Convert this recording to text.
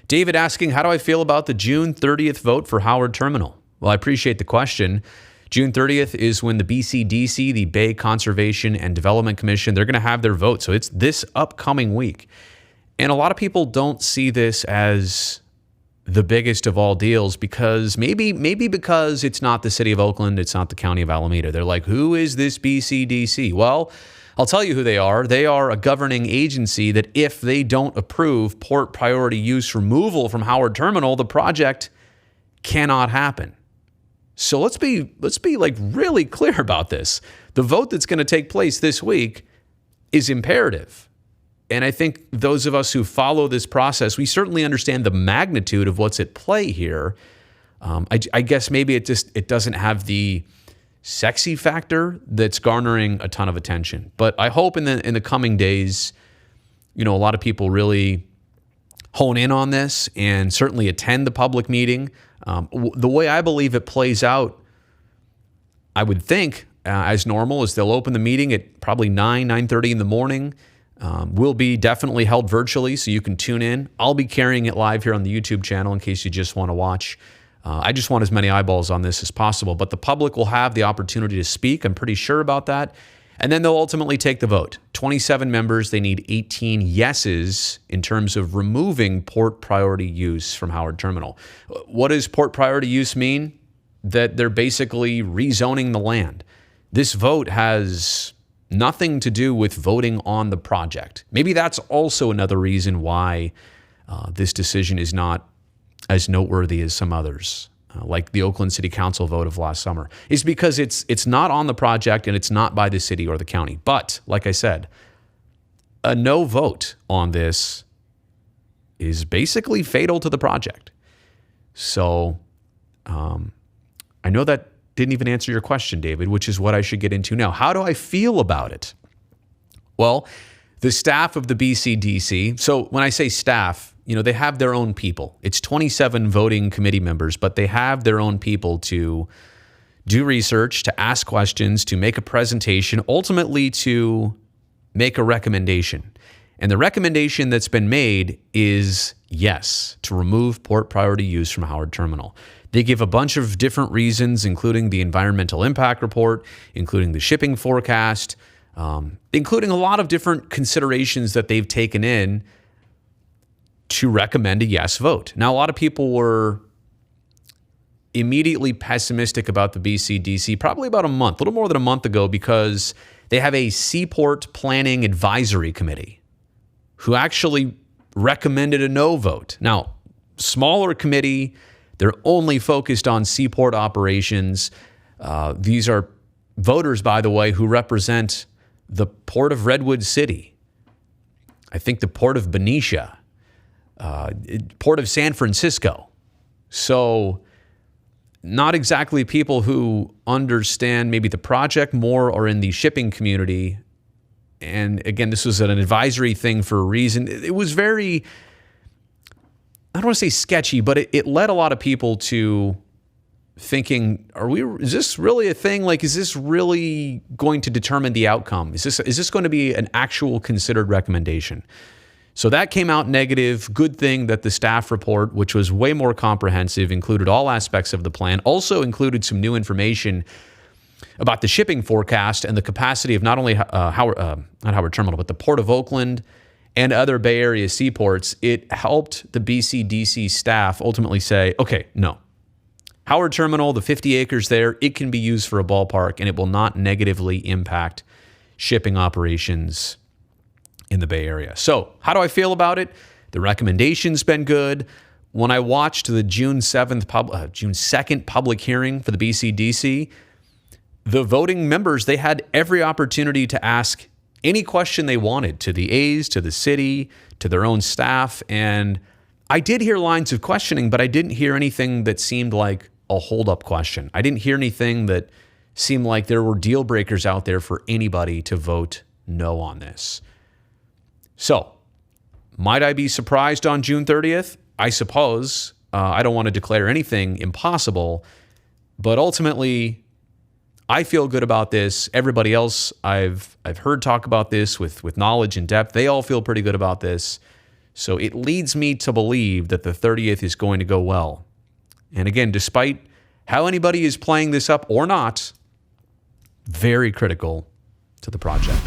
David asking, how do I feel about the June 30th vote for Howard Terminal? Well, I appreciate the question. June 30th is when the BCDC, the Bay Conservation and Development Commission, they're going to have their vote. So it's this upcoming week. And a lot of people don't see this as the biggest of all deals because maybe because it's not the city of Oakland, it's not the county of Alameda. They're like, who is this BCDC? Well, I'll tell you who they are. They are a governing agency that if they don't approve port priority use removal from Howard Terminal, the project cannot happen. So let's be like really clear about this. The vote that's going to take place this week is imperative. And I think those of us who follow this process, we certainly understand the magnitude of what's at play here. I guess maybe it doesn't have the sexy factor that's garnering a ton of attention. But I hope in the coming days, a lot of people really hone in on this and certainly attend the public meeting. The way I believe it plays out, I would think, as normal, is they'll open the meeting at probably 9:30 in the morning. Will be definitely held virtually, so you can tune in. I'll be carrying it live here on the YouTube channel in case you just want to watch. I just want as many eyeballs on this as possible, but the public will have the opportunity to speak. I'm pretty sure about that. And then they'll ultimately take the vote. 27 members, they need 18 yeses in terms of removing port priority use from Howard Terminal. What does port priority use mean? That they're basically rezoning the land. This vote has nothing to do with voting on the project. Maybe that's also another reason why this decision is not as noteworthy as some others, like the Oakland City Council vote of last summer, is because it's not on the project and it's not by the city or the county. But like I said, a no vote on this is basically fatal to the project. So I know that didn't even answer your question, David, which is what I should get into now. How do I feel about it? Well, the staff of the BCDC, so when I say staff, they have their own people. It's 27 voting committee members, but they have their own people to do research, to ask questions, to make a presentation, ultimately to make a recommendation. And the recommendation that's been made is yes, to remove port priority use from Howard Terminal. They give a bunch of different reasons, including the environmental impact report, including the shipping forecast, including a lot of different considerations that they've taken in to recommend a yes vote. Now, a lot of people were immediately pessimistic about the BCDC probably about a little more than a month ago, because they have a Seaport Planning Advisory Committee who actually recommended a no vote. Now, smaller committee, they're only focused on seaport operations. These are voters, by the way, who represent the Port of Redwood City, I think the Port of Benicia, Port of San Francisco. So not exactly people who understand maybe the project more or in the shipping community. And again, this was an advisory thing for a reason. It was very, I don't want to say sketchy, but it led a lot of people to thinking, is this really a thing? Like, is this really going to determine the outcome? Is this going to be an actual considered recommendation? So that came out negative. Good thing that the staff report, which was way more comprehensive, included all aspects of the plan, also included some new information about the shipping forecast and the capacity of not only not Howard Terminal, but the Port of Oakland and other Bay Area seaports. It helped the BCDC staff ultimately say, okay, no. Howard Terminal, the 50 acres there, it can be used for a ballpark and it will not negatively impact shipping operations in the Bay Area. So how do I feel about it? The recommendation's been good. When I watched the June 2nd public hearing for the BCDC, the voting members, they had every opportunity to ask any question they wanted to the A's, to the city, to their own staff. And I did hear lines of questioning, but I didn't hear anything that seemed like a hold-up question. I didn't hear anything that seemed like there were deal breakers out there for anybody to vote no on this. So, might I be surprised on June 30th? I suppose. I don't want to declare anything impossible, but ultimately, I feel good about this. Everybody else I've heard talk about this with knowledge and depth, they all feel pretty good about this. So it leads me to believe that the 30th is going to go well. And again, despite how anybody is playing this up or not, very critical to the project.